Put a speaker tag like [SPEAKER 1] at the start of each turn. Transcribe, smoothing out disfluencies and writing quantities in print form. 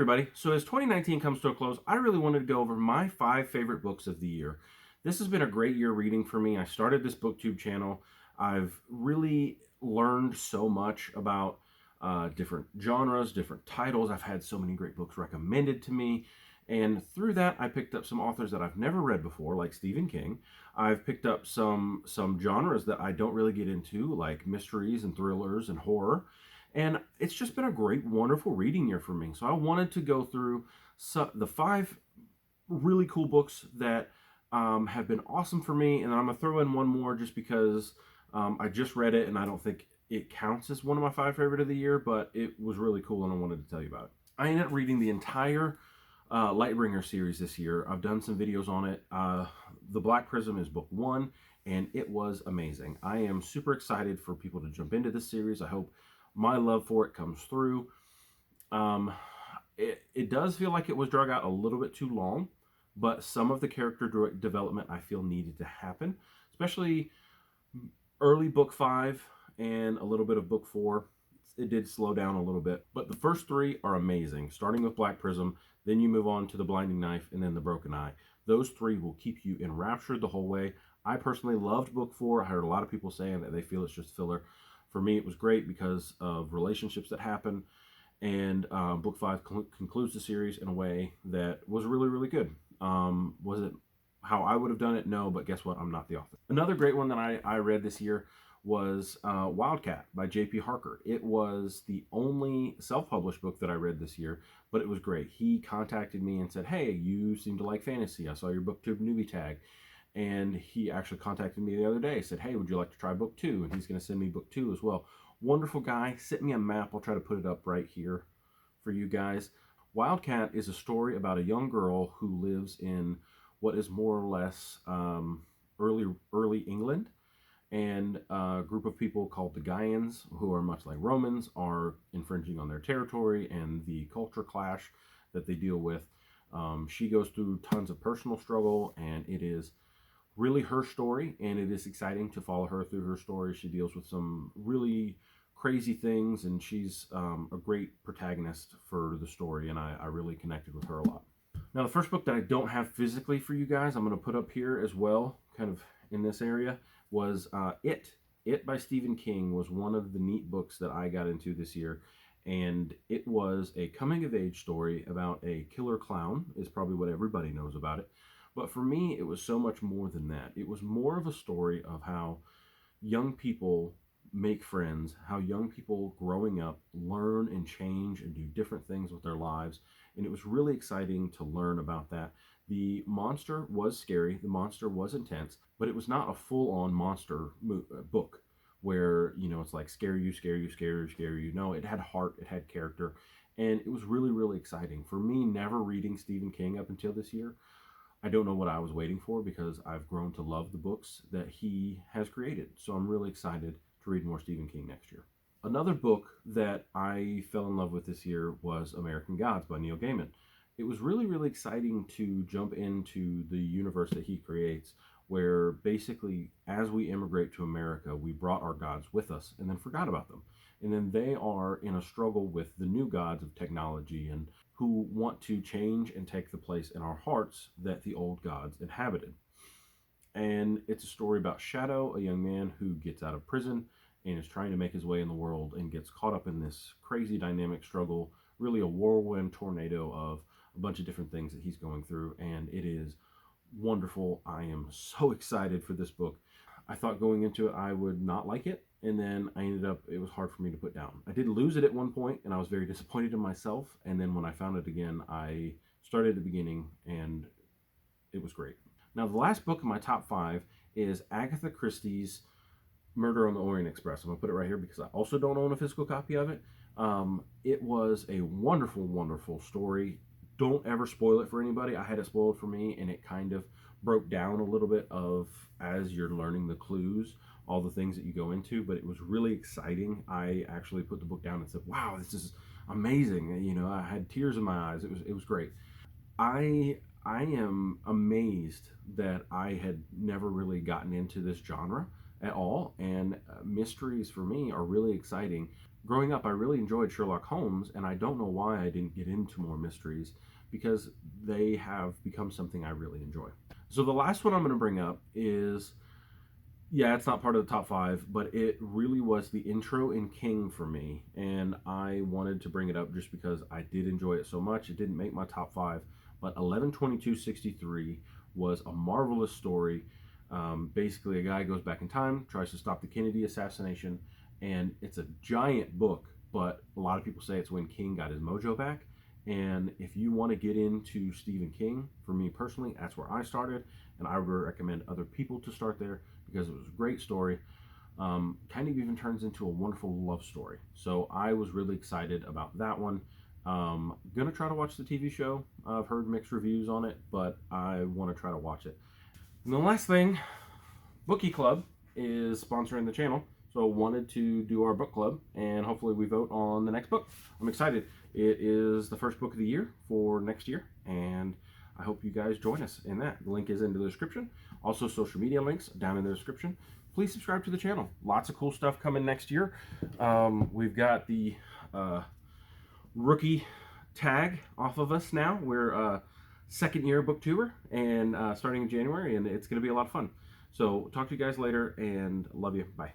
[SPEAKER 1] everybody. So as 2019 comes to a close, I really wanted to go over my 5 favorite books of the year. This has been a great year reading for me. I started this booktube channel. I've really learned so much about different genres, different titles. I've had so many great books recommended to me. And through that, I picked up some authors that I've never read before, like Stephen King. I've picked up some genres that I don't really get into, like mysteries and thrillers and horror. And it's just been a great, wonderful reading year for me. So I wanted to go through the 5 really cool books that have been awesome for me. And then I'm going to throw in one more just because I just read it and I don't think it counts as one of my 5 favorite of the year, but it was really cool and I wanted to tell you about it. I ended up reading the entire Lightbringer series this year. I've done some videos on it. The Black Prism is book 1, and it was amazing. I am super excited for people to jump into this series. I hope my love for it comes through. It does feel like it was drug out a little bit too long, but some of the character development I feel needed to happen, especially early book 5 and a little bit of book 4. It did slow down a little bit, but the first 3 are amazing, starting with Black Prism, then you move on to The Blinding Knife, and then The Broken Eye. Those 3 will keep you enraptured the whole way. I personally loved book 4. I heard a lot of people saying that they feel it's just filler. For me, it was great because of relationships that happen, and book 5 concludes the series in a way that was really, really good. Was it how I would have done it? No, but guess what? I'm not the author. Another great one that I read this year was Wildcat by J.P. Harker. It was the only self-published book that I read this year, but it was great. He contacted me and said, hey, you seem to like fantasy. I saw your BookTube newbie tag. And he actually contacted me the other day, said, hey, would you like to try book 2? And he's going to send me book 2 as well. Wonderful guy. Sent me a map. I'll try to put it up right here for you guys. Wildcat is a story about a young girl who lives in what is more or less early England. And a group of people called the Gaians, who are much like Romans, are infringing on their territory and the culture clash that they deal with. She goes through tons of personal struggle, and it is really her story, and it is exciting to follow her through her story. She deals with some really crazy things, and she's a great protagonist for the story, and I really connected with her a lot. Now, the first book that I don't have physically for you guys, I'm going to put up here as well, kind of in this area, was It. It by Stephen King was one of the neat books that I got into this year, and it was a coming-of-age story about a killer clown, is probably what everybody knows about it. But for me, it was so much more than that. It was more of a story of how young people make friends, how young people growing up learn and change and do different things with their lives. And it was really exciting to learn about that. The monster was scary, the monster was intense, but it was not a full-on monster book where, you know, it's like scare you, scare you, scare you, scare you. No, it had heart, it had character, and it was really, really exciting. For me, never reading Stephen King up until this year, I don't know what I was waiting for because I've grown to love the books that he has created. So I'm really excited to read more Stephen King next year. Another book that I fell in love with this year was American Gods by Neil Gaiman. It was really, really exciting to jump into the universe that he creates, where basically as we immigrate to America, we brought our gods with us and then forgot about them. And then they are in a struggle with the new gods of technology and who want to change and take the place in our hearts that the old gods inhabited. And it's a story about Shadow, a young man who gets out of prison and is trying to make his way in the world and gets caught up in this crazy dynamic struggle, really a whirlwind tornado of a bunch of different things that he's going through. And it is wonderful. I am so excited for this book. I thought going into it I would not like it, and then I ended up, it was hard for me to put down. I did lose it at one point, and I was very disappointed in myself, and then when I found it again, I started at the beginning, and it was great. Now, the last book in my top 5 is Agatha Christie's Murder on the Orient Express. I'm going to put it right here because I also don't own a physical copy of it. It was a wonderful, wonderful story. Don't ever spoil it for anybody. I had it spoiled for me, and it kind of broke down a little bit of as you're learning the clues, all the things that you go into, but it was really exciting. I actually put the book down and said, wow, this is amazing. You know, I had tears in my eyes. It was great. I am amazed that I had never really gotten into this genre at all, and mysteries for me are really exciting. growing up, I really enjoyed Sherlock Holmes, and I don't know why I didn't get into more mysteries, because they have become something I really enjoy. So the last one I'm going to bring up is, yeah, it's not part of the top five, but it really was the intro in King for me, and I wanted to bring it up just because I did enjoy it so much. It didn't make my top five, but 11/22/63 was a marvelous story. Basically, a guy goes back in time, tries to stop the Kennedy assassination, and it's a giant book, but a lot of people say it's when King got his mojo back. And if you want to get into Stephen King, for me personally, that's where I started, and I would recommend other people to start there because it was a great story. Kind of even turns into a wonderful love story. So I was really excited about that one. Gonna try to watch the TV show. I've heard mixed reviews on it, but I want to try to watch it. And the last thing, Bookie Club is sponsoring the channel, so wanted to do our book club, and hopefully we vote on the next book. I'm excited. It is the first book of the year for next year, and I hope you guys join us in that. The link is in the description. Also, social media links down in the description. Please subscribe to the channel. Lots of cool stuff coming next year. We've got the rookie tag off of us now. We're second year booktuber, and starting in January, and it's going to be a lot of fun. So talk to you guys later, and love you. Bye.